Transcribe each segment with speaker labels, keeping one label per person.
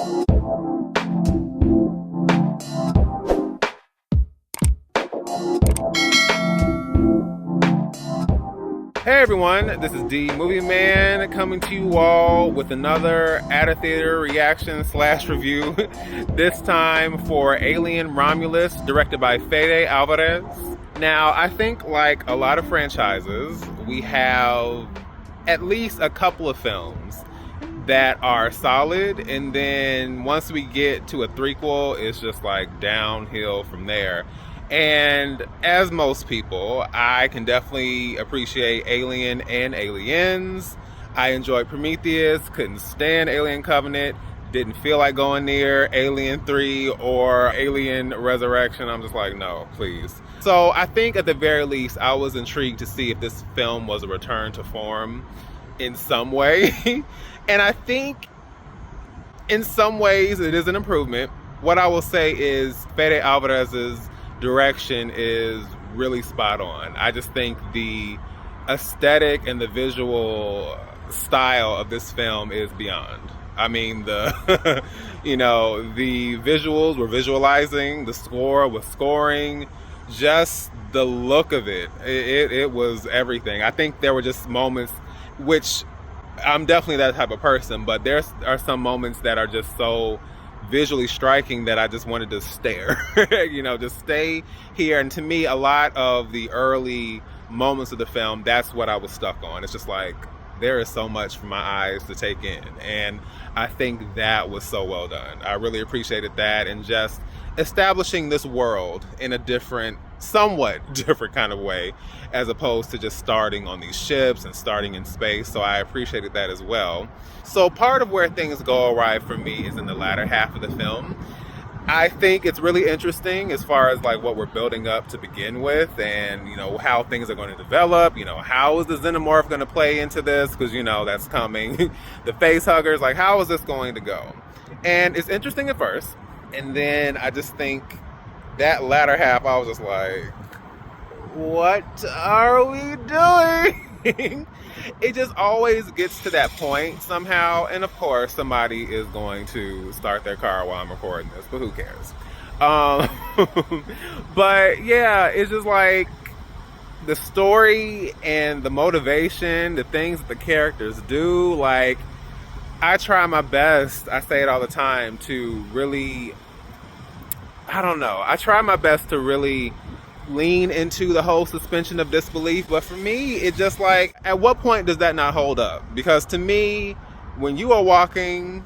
Speaker 1: Hey everyone, this is D Movieman coming to you all with another at-a-theater reaction / review. This time for Alien Romulus, directed by Fede Álvarez. Now, I think like a lot of franchises, we have at least a couple of films that are solid, and then once we get to a threequel, it's just like downhill from there. And as most people, I can definitely appreciate Alien and Aliens. I enjoyed Prometheus, couldn't stand Alien Covenant, didn't feel like going near Alien 3 or Alien Resurrection. I'm just like, no, please. So I think at the very least, I was intrigued to see if this film was a return to form in some way. And I think in some ways it is an improvement. What I will say is Fede Álvarez's direction is really spot on. I just think the aesthetic and the visual style of this film is beyond. I mean, the the visuals were visualizing, the score was scoring, just the look of it was everything. I think there were just moments, which I'm definitely that type of person, but there are some moments that are just so visually striking that I just wanted to stare, just stay here. And to me, a lot of the early moments of the film, that's what I was stuck on. It's just like, there is so much for my eyes to take in. And I think that was so well done. I really appreciated that, and just establishing this world in a somewhat different kind of way, as opposed to just starting on these ships and starting in space. So I appreciated that as well. So part of where things go awry for me is in the latter half of the film. I think it's really interesting as far as like what we're building up to begin with, and how things are going to develop. How is the Xenomorph going to play into this, because that's coming. The face huggers, like, how is this going to go? And it's interesting at first, and then I just think that latter half, I was just like, what are we doing? It just always gets to that point somehow. And of course, somebody is going to start their car while I'm recording this, but who cares? But yeah, it's just like the story and the motivation, the things that the characters do. Like, I try my best, I say it all the time, to really, I try my best to really lean into the whole suspension of disbelief, but for me, it's just like, at what point does that not hold up? Because to me, when you are walking,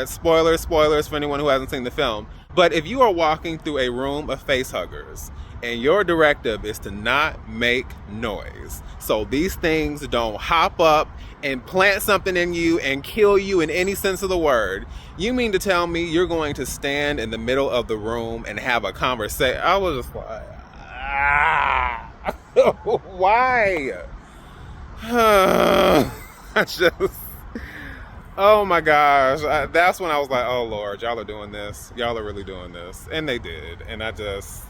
Speaker 1: spoilers for anyone who hasn't seen the film, but if you are walking through a room of face huggers and your directive is to not make noise, so these things don't hop up and plant something in you and kill you in any sense of the word, you mean to tell me you're going to stand in the middle of the room and have a conversation? I was just like, why? I just, oh my gosh. That's when I was like, oh Lord, y'all are doing this. Y'all are really doing this. And they did. And I just,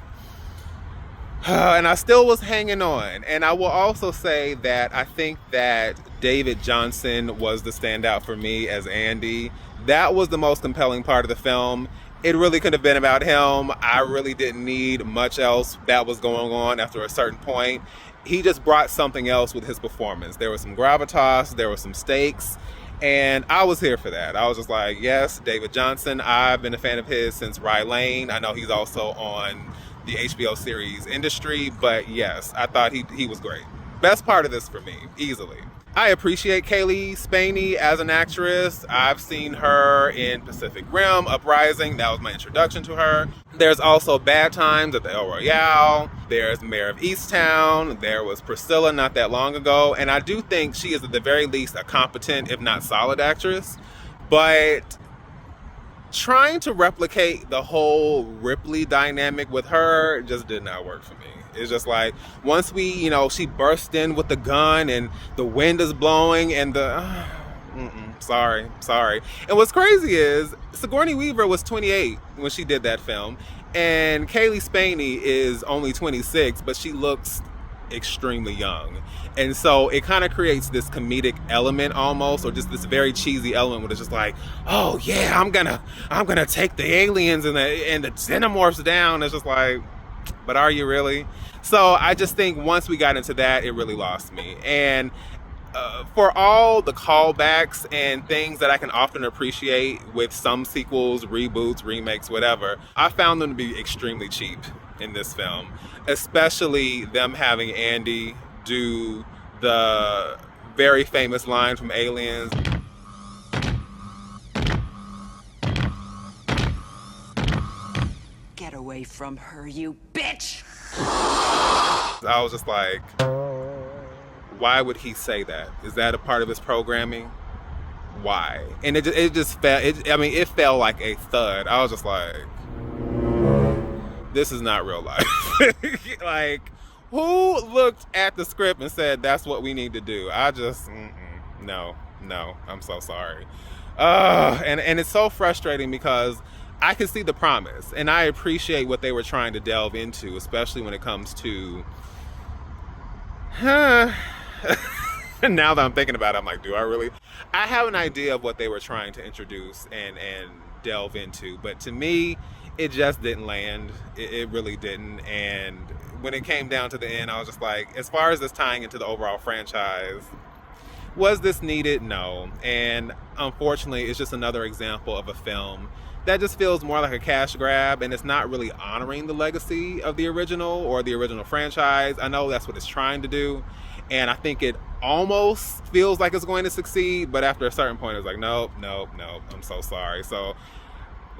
Speaker 1: and I still was hanging on. And I will also say that I think that David Jonsson was the standout for me as Andy. That was the most compelling part of the film. It really could have been about him. I really didn't need much else that was going on after a certain point. He just brought something else with his performance. There was some gravitas, there were some stakes, and I was here for that. I was just like, yes, David Jonsson. I've been a fan of his since Rye Lane. I know he's also on the HBO series Industry, but yes, I thought he was great. Best part of this for me, easily. I appreciate Cailee Spaeny as an actress. I've seen her in Pacific Rim, Uprising. That was my introduction to her. There's also Bad Times at the El Royale. There's Mayor of Easttown. There was Priscilla not that long ago. And I do think she is at the very least a competent, if not solid, actress. But trying to replicate the whole Ripley dynamic with her just did not work for me. It's just like, once she burst in with the gun and the wind is blowing and sorry. And what's crazy is Sigourney Weaver was 28 when she did that film, and Cailee Spaeny is only 26, but she looks extremely young. And so it kind of creates this comedic element almost, or just this very cheesy element where it's just like, oh yeah, I'm gonna take the aliens and the Xenomorphs down. It's just like, but are you really? So I just think once we got into that, it really lost me. And for all the callbacks and things that I can often appreciate with some sequels, reboots, remakes, whatever, I found them to be extremely cheap in this film, especially them having Andy do the very famous line from Aliens.
Speaker 2: Get away from her, you bitch!
Speaker 1: I was just like, why would he say that? Is that a part of his programming? Why? And it just felt, it felt like a thud. I was just like, this is not real life. Like, who looked at the script and said, that's what we need to do? I just, no, I'm so sorry. And it's so frustrating because I can see the promise and I appreciate what they were trying to delve into, especially when it comes to, now that I'm thinking about it, I'm like, do I really? I have an idea of what they were trying to introduce and delve into, but to me, it just didn't land. It really didn't. And when it came down to the end, I was just like, as far as this tying into the overall franchise, was this needed? No. And unfortunately, it's just another example of a film that just feels more like a cash grab, and it's not really honoring the legacy of the original or the original franchise. I know that's what it's trying to do, and I think it almost feels like it's going to succeed, but after a certain point, it's like, nope, I'm so sorry. So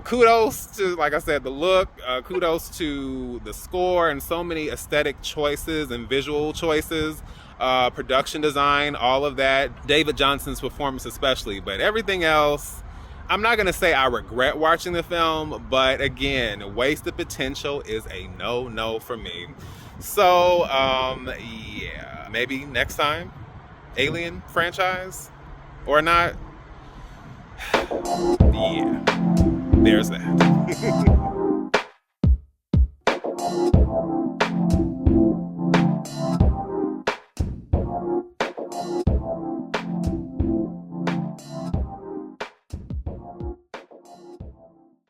Speaker 1: kudos to, like I said, the look, kudos to the score and so many aesthetic choices and visual choices, production design, all of that, David Jonsson's performance especially, but everything else, I'm not going to say I regret watching the film, but again, wasted potential is a no for me. So, yeah, maybe next time, Alien franchise or not. Yeah, there's that.